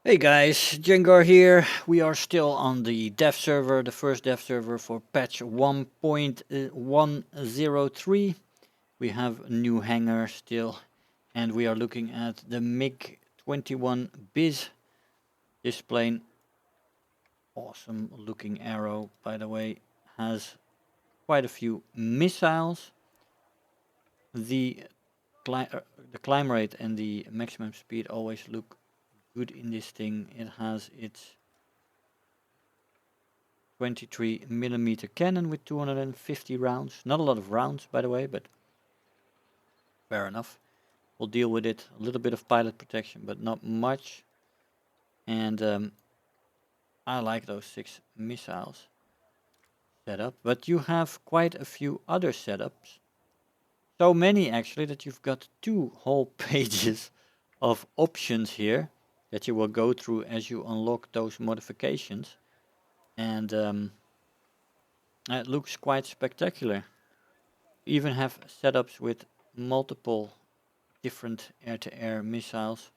Hey guys, Jengar here. We are still on the dev server, the first dev server for patch 1.103. We have a new hangar still, and we are looking at the Mig-21bis. This plane, awesome looking arrow, by the way, has quite a few missiles. The, the climb rate and the maximum speed always look good in this thing. It has its 23mm cannon with 250 rounds. Not a lot of rounds, by the way, but fair enough. We'll deal with it. A little bit of pilot protection, but not much. And I like those 6 missiles set up. But you have quite a few other setups. So many actually that you've got 2 whole pages of options here that you will go through as you unlock those modifications. And it looks quite spectacular. Even have setups with multiple different air-to-air missiles,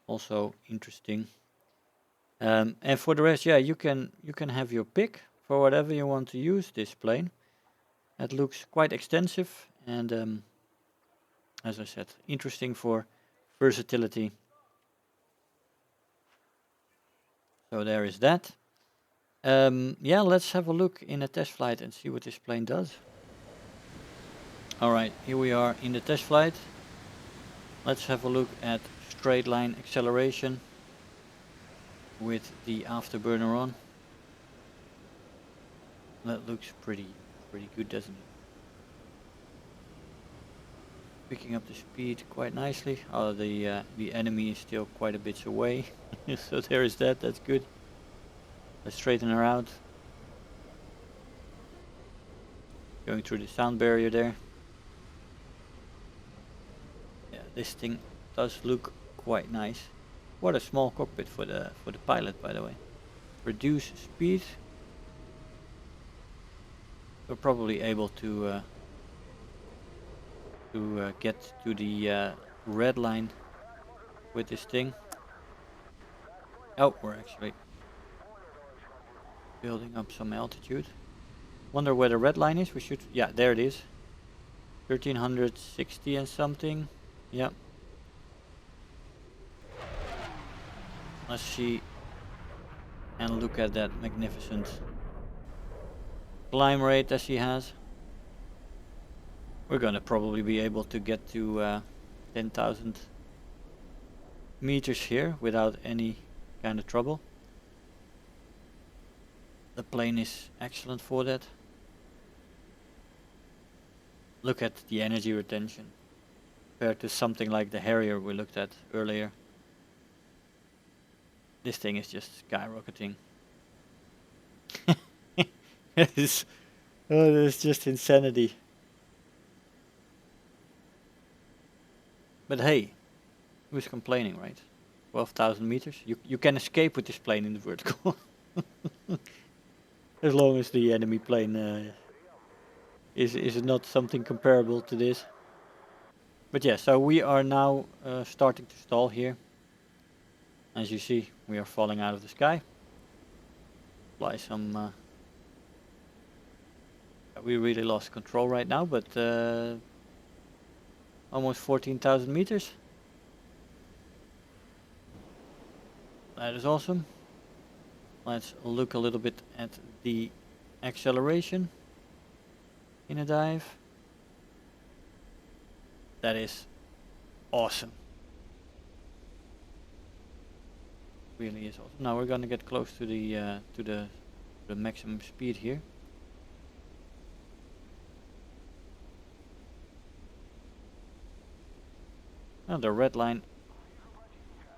also interesting. And for the rest, yeah, you can have your pick for whatever you want to use this plane. It looks quite extensive and, as I said, interesting for versatility. So there is that. Yeah, let's have a look in a test flight and see what this plane does. Alright, here we are in the test flight. Let's have a look at straight line acceleration with the afterburner on. That looks pretty good, doesn't it? Picking up the speed quite nicely. Oh, the enemy is still quite a bit away, so there is that. That's good. Let's straighten her out. Going through the sound barrier there. Yeah, this thing does look quite nice. What a small cockpit for the pilot, by the way. Reduce speed. We're probably able to get to the red line with this thing. Oh, we're actually building up some altitude. Wonder where the red line is. We should, yeah, there it is. 1360 and something. Yep. Let's see and look at that magnificent climb rate that she has. We're gonna probably be able to get to 10,000 meters here without any kind of trouble. The plane is excellent for that. Look at the energy retention compared to something like the Harrier we looked at earlier. This thing is just skyrocketing. It's just insanity. But hey, who's complaining, right? 12,000 meters. You can escape with this plane in the vertical. As long as the enemy plane is not something comparable to this. But yeah, so we are now starting to stall here. As you see, we are falling out of the sky. Apply some... we really lost control right now, but almost 14,000 meters. That is awesome. Let's look a little bit at the acceleration in a dive. That is awesome. Really is awesome. Now we're gonna get close to the maximum speed here. Now the red line.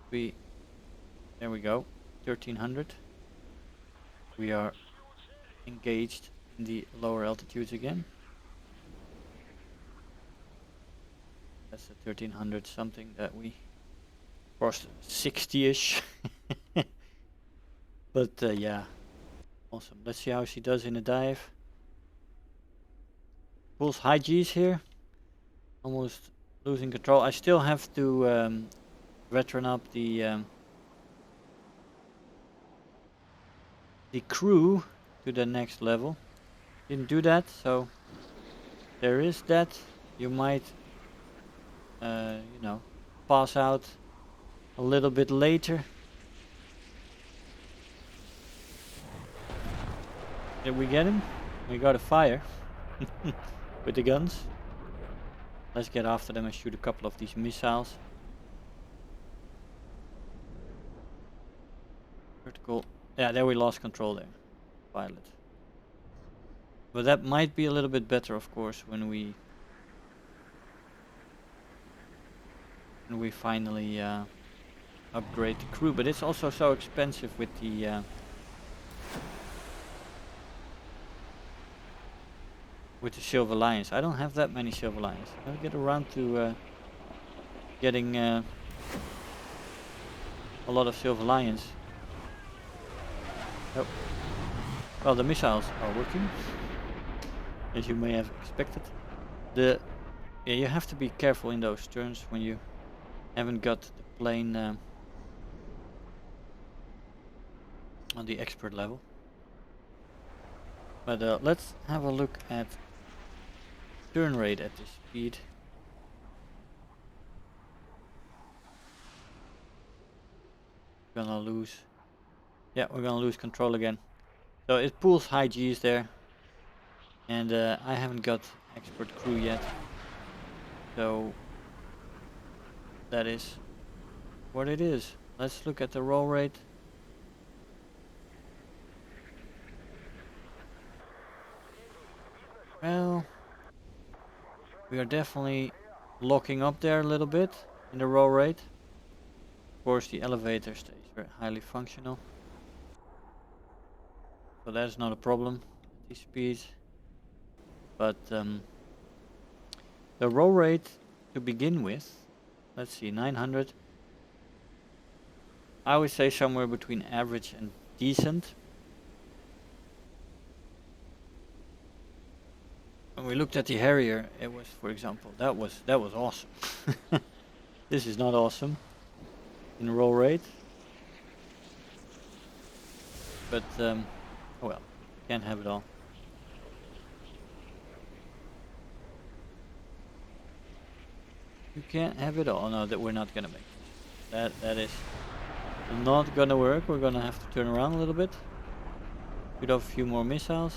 There we go. 1300. We are engaged in the lower altitudes again. That's the 1300 something that we crossed 60-ish. But yeah, awesome. Let's see how she does in a dive. Pulls high G's here. Almost losing control. I still have to veteran up the the crew to the next level. Didn't do that, so there is that. You might, you know, pass out a little bit later. Did we get him? We got a fire with the guns. Let's get after them and shoot a couple of these missiles. Vertical. Yeah, there we lost control there. Pilot. But that might be a little bit better, of course, when we finally upgrade the crew. But it's also so expensive with the Silver Lions. I don't have that many Silver Lions. I'll get around to getting a lot of Silver Lions. Oh. Well, the missiles are working, as you may have expected. Yeah, you have to be careful in those turns when you haven't got the plane on the expert level. But let's have a look at turn rate at this speed. Gonna lose. Yeah, we're gonna lose control again. So it pulls high G's there, and I haven't got expert crew yet. So that is what it is. Let's look at the roll rate. Well, we are definitely locking up there a little bit in the roll rate. Of course, the elevator stays very highly functional, so that's not a problem at these speeds. But the roll rate to begin with, let's see, 900. I would say somewhere between average and decent. When we looked at the Harrier, it was, for example, that was awesome. This is not awesome in roll rate, but oh well, can't have it all. You can't have it all. No, that we're not gonna make this. That is not gonna work. We're gonna have to turn around a little bit, shoot off a few more missiles,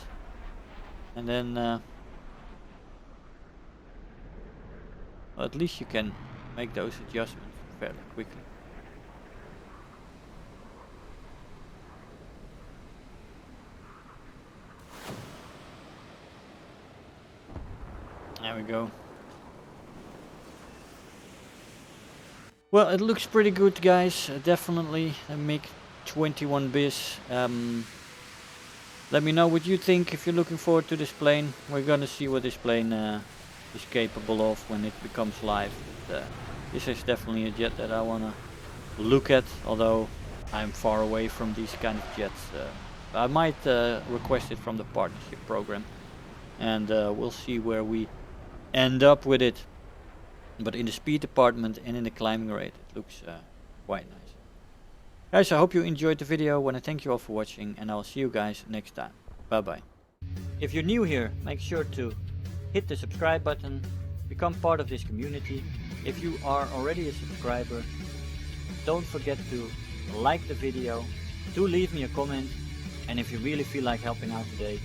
and then well, at least you can make those adjustments fairly quickly. There we go. Well, it looks pretty good, guys. Definitely a Mig-21bis. Let me know what you think if you're looking forward to this plane. We're gonna see what this plane is capable of when it becomes live. But, this is definitely a jet that I wanna look at, although I'm far away from these kind of jets. I might request it from the partnership program, and we'll see where we end up with it. But in the speed department and in the climbing rate, it looks quite nice. Guys, I hope you enjoyed the video. I want to thank you all for watching, and I'll see you guys next time. Bye bye. If you're new here, make sure to hit the subscribe button, become part of this community. If you are already a subscriber, don't forget to like the video, do leave me a comment, and if you really feel like helping out today,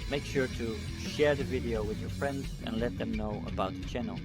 make sure to share the video with your friends and let them know about the channel.